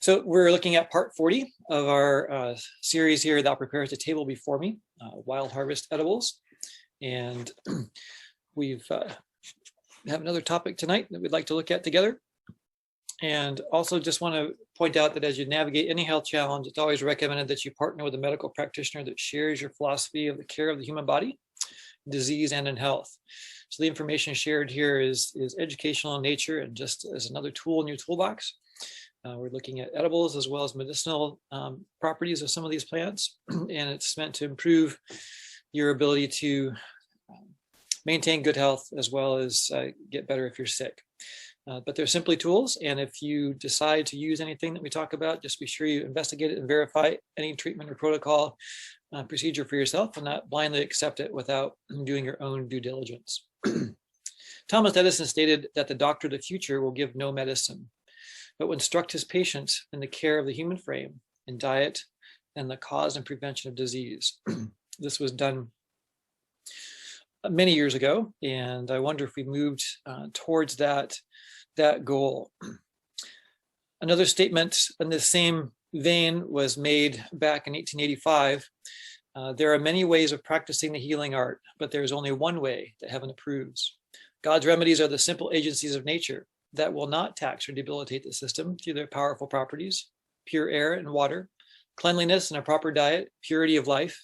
So we're looking at part 40 of our series here, Thou Preparest a Table Before Me, Wild Harvest Edibles. And we have another topic tonight that we'd like to look at together. And also just want to point out that as you navigate any health challenge, it's always recommended that you partner with a medical practitioner that shares your philosophy of the care of the human body, disease, and in health. So the information shared here is educational in nature and just as another tool in your toolbox. We're looking at edibles as well as medicinal properties of some of these plants, and it's meant to improve your ability to maintain good health as well as get better if you're sick. But they're simply tools, and if you decide to use anything that we talk about, just be sure you investigate it and verify any treatment or protocol procedure for yourself and not blindly accept it without doing your own due diligence. Thomas Edison stated that the doctor of the future will give no medicine, but will instruct his patient in the care of the human frame, in diet, and the cause and prevention of disease. This was done many years ago, and I wonder if we moved towards that goal. Another statement in the same vein was made back in 1885. There are many ways of practicing the healing art, but there is only one way that heaven approves. God's remedies are the simple agencies of nature that will not tax or debilitate the system through their powerful properties: pure air and water, cleanliness and a proper diet, purity of life,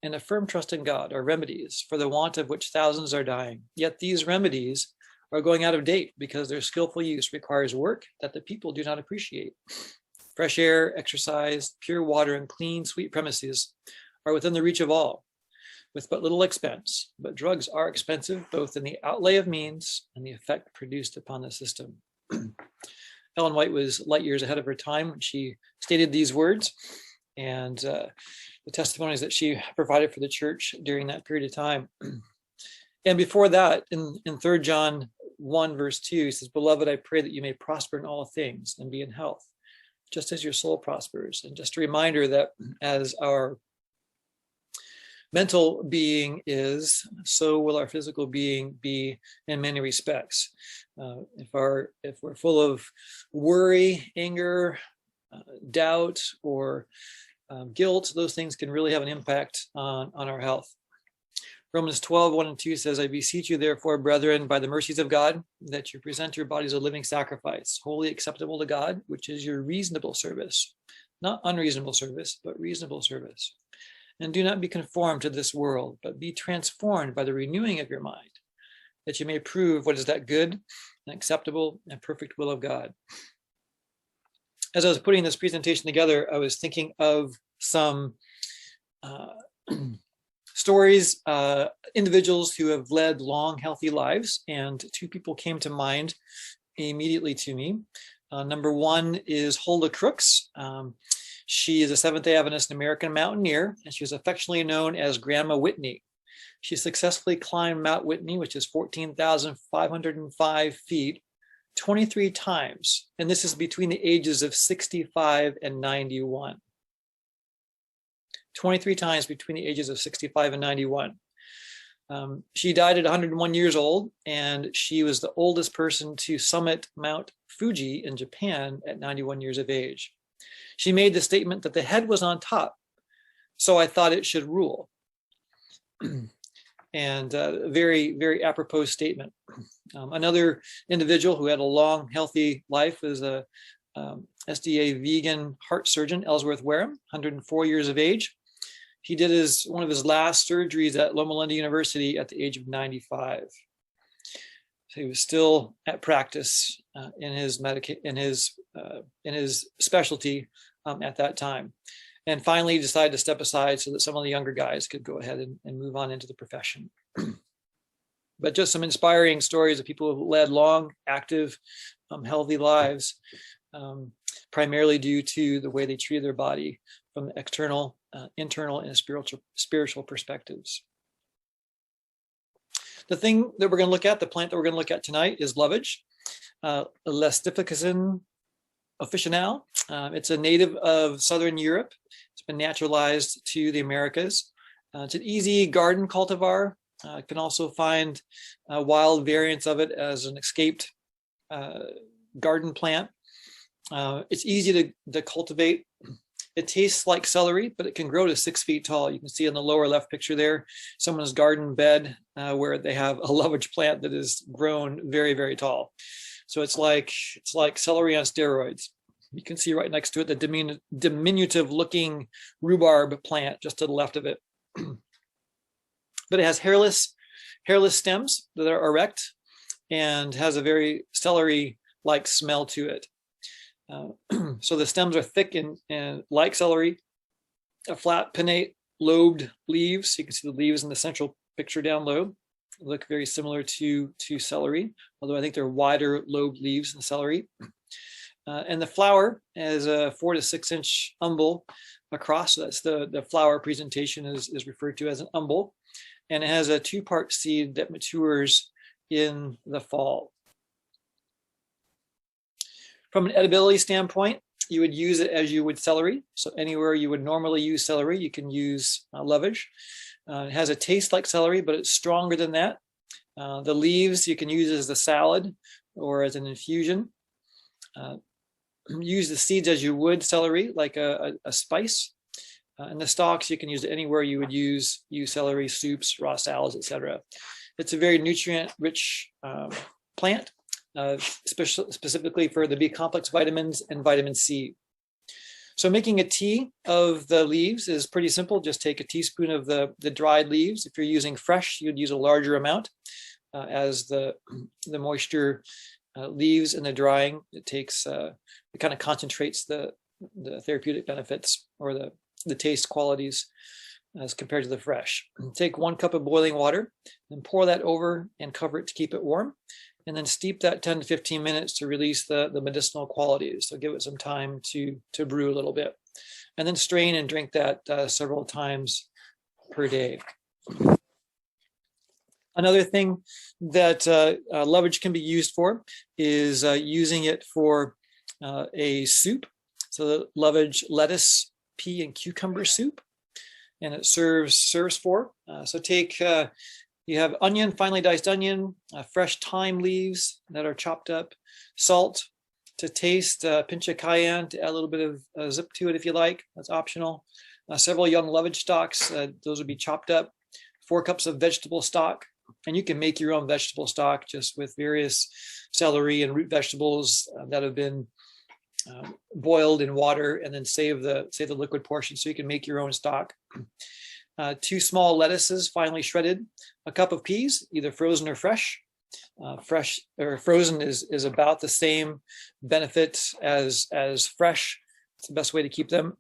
and a firm trust in God are remedies for the want of which thousands are dying. Yet these remedies are going out of date because their skillful use requires work that the people do not appreciate. Fresh air, exercise, pure water, and clean, sweet premises are within the reach of all, with but little expense. But drugs are expensive, both in the outlay of means and the effect produced upon the system. Ellen White was light years ahead of her time when she stated these words, and the testimonies that she provided for the church during that period of time. And before that, in 3 John 1, verse 2, he says, "Beloved, I pray that you may prosper in all things and be in health, just as your soul prospers." And just a reminder that as our mental being is, so will our physical being be in many respects. If we're full of worry, anger, doubt, or guilt, those things can really have an impact on our health. Romans 12, 1 and 2 says, "I beseech you, therefore, brethren, by the mercies of God, that you present your bodies a living sacrifice, wholly acceptable to God, which is your reasonable service." Not unreasonable service, but reasonable service. "And do not be conformed to this world, but be transformed by the renewing of your mind, that you may prove what is that good and acceptable and perfect will of God." As I was putting this presentation together, I was thinking of some stories, individuals who have led long, healthy lives, and two people came to mind immediately to me. Number one is Hulda Crooks. She is a Seventh-day Adventist American mountaineer, and she was affectionately known as Grandma Whitney. She successfully climbed Mount Whitney, which is 14,505 feet, 23 times, and this is between the ages of 65 and 91. 23 times between the ages of 65 and 91. She died at 101 years old, and she was the oldest person to summit Mount Fuji in Japan at 91 years of age. She made the statement that the head was on top, so I thought it should rule. And a very, very apropos statement. Another individual who had a long, healthy life was a SDA vegan heart surgeon, Ellsworth Wareham, 104 years of age. He did one of his last surgeries at Loma Linda University at the age of 95. So he was still at practice in his specialty at that time. And finally, he decided to step aside so that some of the younger guys could go ahead and move on into the profession. But just some inspiring stories of people who led long, active, healthy lives, primarily due to the way they treated their body from the external, internal, and spiritual perspectives. The thing that we're going to look at, the plant that we're going to look at tonight, is Lovage, Lestificus officinale. It's a native of Southern Europe. It's been naturalized to the Americas. It's an easy garden cultivar. You can also find wild variants of it as an escaped garden plant. It's easy to cultivate. It tastes like celery, but it can grow to 6 feet tall. You can see in the lower left picture there, someone's garden bed where they have a lovage plant that is grown very, very tall. So it's like celery on steroids. You can see right next to it the diminutive looking rhubarb plant just to the left of it. But it has hairless stems that are erect and has a very celery-like smell to it. So the stems are thick and like celery, a flat pinnate lobed leaves. You can see the leaves in the central picture down low look very similar to celery, although I think they're wider lobed leaves than celery. And the flower is a 4 to 6 inch umbel across. So that's the flower presentation is referred to as an umbel. And it has a 2-part seed that matures in the fall. From an edibility standpoint, you would use it as you would celery. So anywhere you would normally use celery, you can use Lovage. It has a taste like celery, but it's stronger than that. The leaves you can use as a salad or as an infusion. Use the seeds as you would celery, like a spice. And the stalks you can use anywhere you would use celery, soups, raw salads, etc. It's a very nutrient-rich plant. Specifically for the B complex vitamins and vitamin C. So making a tea of the leaves is pretty simple. Just take a teaspoon of the dried leaves. If you're using fresh, you'd use a larger amount. As the moisture leaves in the drying, it kind of concentrates the therapeutic benefits or the taste qualities as compared to the fresh. Take 1 cup of boiling water and pour that over and cover it to keep it warm. And then steep that 10 to 15 minutes to release the medicinal qualities. So give it some time to brew a little bit. And then strain and drink that several times per day. Another thing that Lovage can be used for is using it for a soup. So the Lovage lettuce, pea, and cucumber soup. And it serves for. So take... You have onion, finely diced onion, fresh thyme leaves that are chopped up, salt to taste, a pinch of cayenne to add a little bit of zip to it if you like. That's optional. Several young Lovage stalks, those would be chopped up. 4 cups of vegetable stock, and you can make your own vegetable stock just with various celery and root vegetables that have been boiled in water, and then save the liquid portion so you can make your own stock. 2 small lettuces finely shredded, a cup of peas, either frozen or fresh. Fresh or frozen is about the same benefit as fresh. It's the best way to keep them.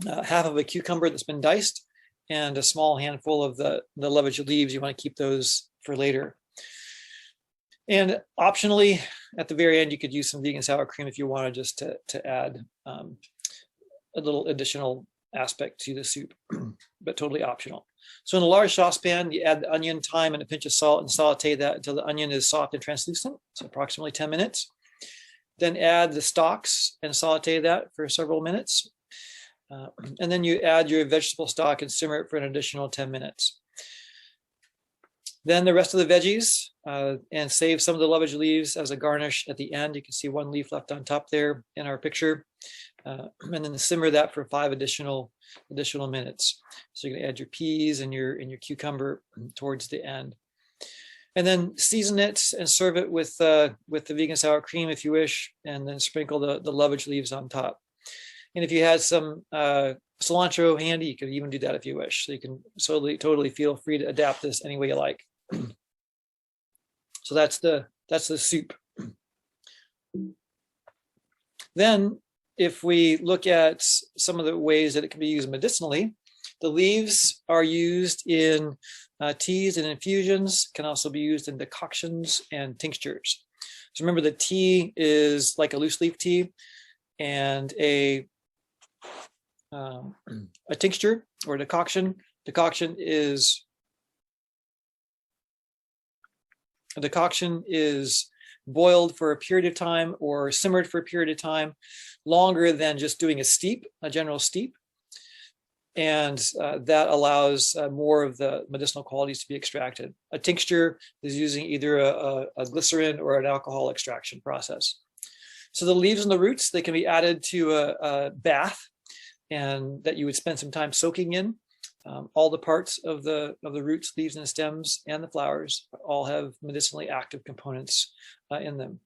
Half of a cucumber that's been diced, and a small handful of the Lovage leaves. You want to keep those for later. And optionally, at the very end, you could use some vegan sour cream if you wanted, just to add a little additional aspect to the soup, but totally optional. So in a large saucepan, you add the onion, thyme, and a pinch of salt and saute that until the onion is soft and translucent, so approximately 10 minutes. Then add the stalks and saute that for several minutes. And then you add your vegetable stock and simmer it for an additional 10 minutes. Then the rest of the veggies, and save some of the Lovage leaves as a garnish at the end. You can see 1 leaf left on top there in our picture. And then simmer that for 5 additional minutes. So you can add your peas and your cucumber towards the end. And then season it and serve it with the vegan sour cream if you wish, and then sprinkle the Lovage leaves on top. And if you had some cilantro handy, you could even do that if you wish. So you can totally feel free to adapt this any way you like. So that's the soup. Then if we look at some of the ways that it can be used medicinally, the leaves are used in teas and infusions, can also be used in decoctions and tinctures. So remember, the tea is like a loose leaf tea, and a tincture or decoction is boiled for a period of time or simmered for a period of time longer than just doing a general steep. And that allows more of the medicinal qualities to be extracted. A tincture is using either a glycerin or an alcohol extraction process. So the leaves and the roots, they can be added to a bath, and that you would spend some time soaking in. All the parts of the roots, leaves, and stems, and the flowers all have medicinally active components in them.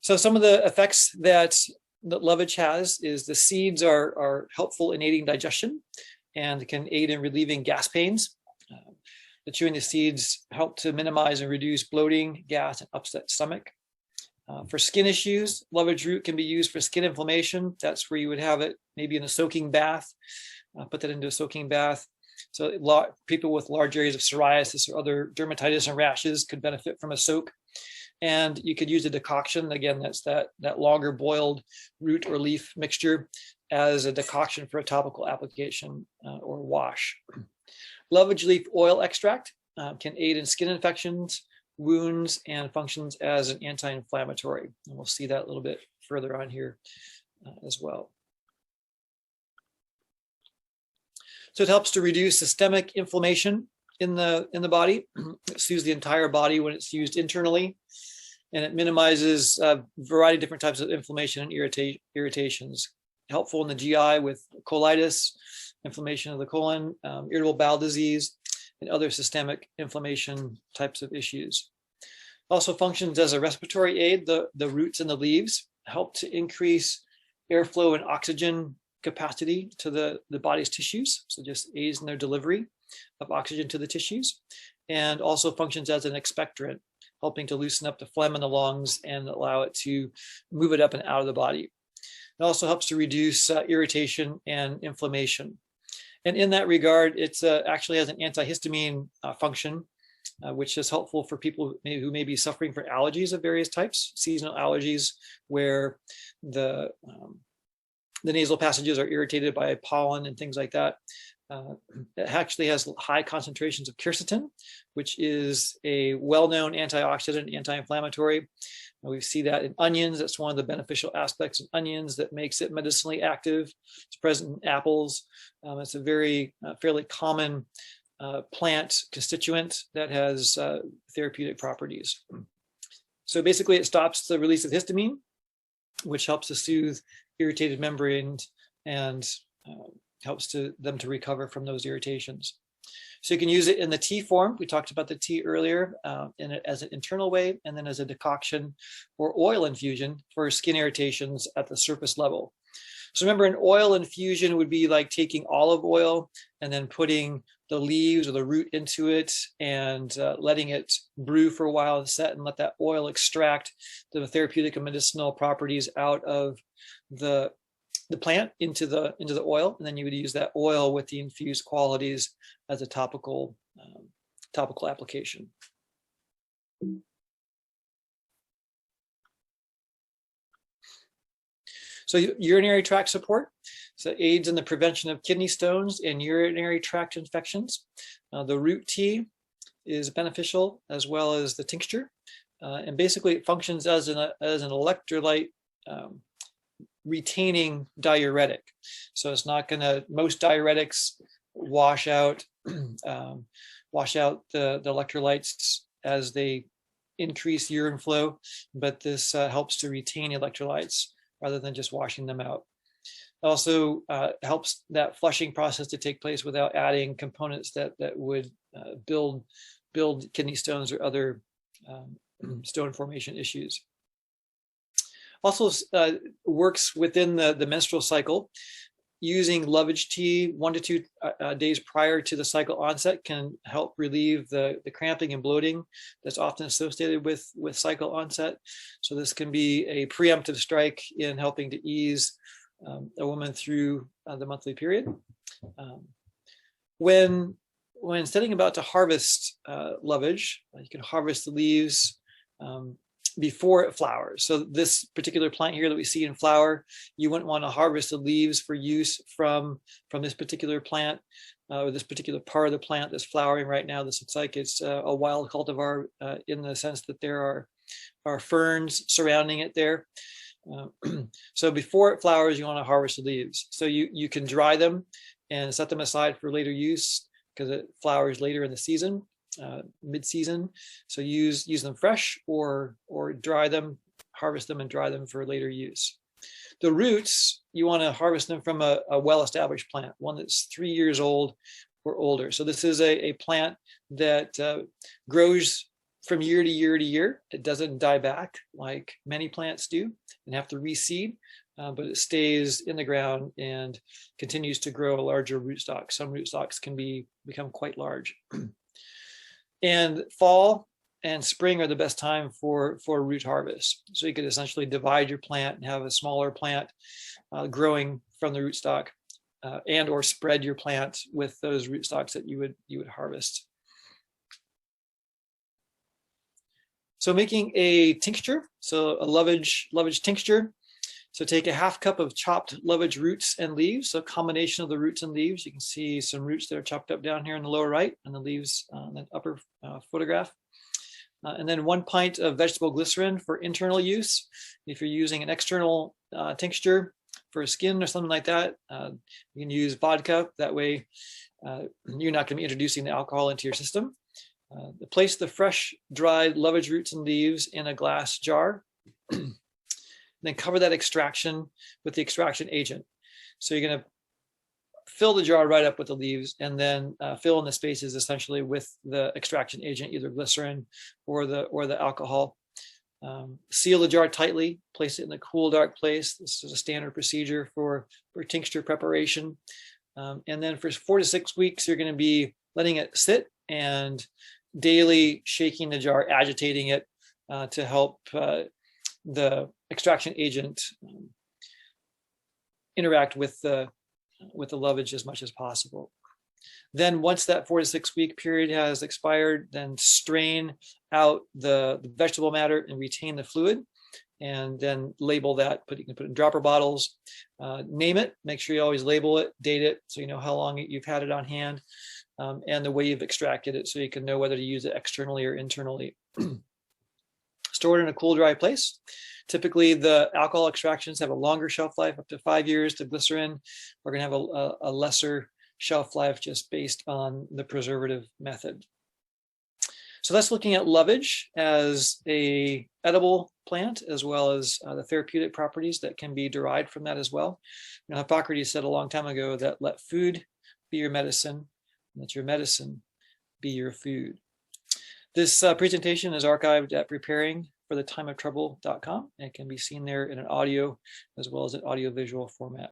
So some of the effects that lovage has is the seeds are helpful in aiding digestion and can aid in relieving gas pains. The chewing the seeds help to minimize and reduce bloating, gas, and upset stomach. For skin issues, lovage root can be used for skin inflammation. That's where you would have it maybe in a soaking bath. Put that into a soaking bath. So people with large areas of psoriasis or other dermatitis and rashes could benefit from a soak. And you could use a decoction. Again, that's that longer boiled root or leaf mixture as a decoction for a topical application or wash. Lovage leaf oil extract can aid in skin infections, wounds, and functions as an anti-inflammatory. And we'll see that a little bit further on here as well. So it helps to reduce systemic inflammation in the body. It soothes the entire body when it's used internally, and it minimizes a variety of different types of inflammation and irritations. Helpful in the GI with colitis, inflammation of the colon, irritable bowel disease, and other systemic inflammation types of issues. Also functions as a respiratory aid. The roots and the leaves help to increase airflow and oxygen capacity to the body's tissues, so just aids in their delivery of oxygen to the tissues, and also functions as an expectorant, helping to loosen up the phlegm in the lungs and allow it to move it up and out of the body. It also helps to reduce irritation and inflammation. And in that regard, it actually has an antihistamine function, which is helpful for people who may be suffering from allergies of various types, seasonal allergies, where the nasal passages are irritated by pollen and things like that. It actually has high concentrations of quercetin, which is a well-known antioxidant, anti-inflammatory. We see that in onions. That's one of the beneficial aspects of onions that makes it medicinally active. It's present in apples. It's a very fairly common plant constituent that has therapeutic properties. So basically it stops the release of histamine, which helps to soothe irritated membranes and helps them to recover from those irritations. So you can use it in the tea form. We talked about the tea earlier, as an internal way, and then as a decoction or oil infusion for skin irritations at the surface level. So remember, an oil infusion would be like taking olive oil and then putting the leaves or the root into it and letting it brew for a while and set, and let that oil extract the therapeutic and medicinal properties out of the plant into the oil, and then you would use that oil with the infused qualities as a topical application. So urinary tract support. So aids in the prevention of kidney stones and urinary tract infections. The root tea is beneficial, as well as the tincture, and basically it functions as an electrolyte retaining diuretic. So it's not going to, most diuretics wash out the electrolytes as they increase urine flow, but this helps to retain electrolytes rather than just washing them out. It also helps that flushing process to take place without adding components that would build kidney stones or other stone formation issues. Also works within the menstrual cycle. Using lovage tea 1 to 2 days prior to the cycle onset can help relieve the cramping and bloating that's often associated with cycle onset. So this can be a preemptive strike in helping to ease a woman through the monthly period. When setting about to harvest lovage, you can harvest the leaves before it flowers. So this particular plant here that we see in flower, you wouldn't want to harvest the leaves for use from this particular plant or this particular part of the plant that's flowering right now. This looks like it's a wild cultivar in the sense that there are ferns surrounding it there. So before it flowers, you want to harvest the leaves. So you can dry them and set them aside for later use because it flowers later in the season. Mid-season, so use them fresh or dry them, harvest them and dry them for later use. The roots, you want to harvest them from a well-established plant, one that's 3 years old or older. So this is a plant that grows from year to year to year. It doesn't die back like many plants do and have to reseed, but it stays in the ground and continues to grow a larger rootstock. Some rootstocks can become quite large. And fall and spring are the best time for root harvest. So you could essentially divide your plant and have a smaller plant growing from the rootstock, and or spread your plant with those rootstocks that you would harvest. So making a tincture, so a lovage tincture. So take a half cup of chopped lovage roots and leaves, so a combination of the roots and leaves. You can see some roots that are chopped up down here in the lower right, and the leaves in the upper photograph. And then 1 pint of vegetable glycerin for internal use. If you're using an external tincture for skin or something like that, you can use vodka. That way you're not going to be introducing the alcohol into your system. Place the fresh dried lovage roots and leaves in a glass jar. Then cover that extraction with the extraction agent. So you're going to fill the jar right up with the leaves, and then fill in the spaces essentially with the extraction agent, either glycerin or the alcohol. Seal the jar tightly, place it in a cool, dark place. This is a standard procedure for tincture preparation. And then for 4 to 6 weeks, you're going to be letting it sit and daily shaking the jar, agitating it to help the extraction agent interact with the lovage as much as possible. Then once that 4 to 6 week period has expired, then strain out the vegetable matter and retain the fluid, and then label that. You can put it in dropper bottles, name it, make sure you always label it, date it, so you know how long you've had it on hand, and the way you've extracted it, so you can know whether to use it externally or internally. Store it in a cool, dry place. Typically, the alcohol extractions have a longer shelf life, up to 5 years. The glycerin are going to have a lesser shelf life just based on the preservative method. So that's looking at lovage as a edible plant, as well as the therapeutic properties that can be derived from that as well. You know, Hippocrates said a long time ago that let food be your medicine, and let your medicine be your food. This presentation is archived at preparingforthetimeoftrouble.com and can be seen there in an audio as well as an audiovisual format.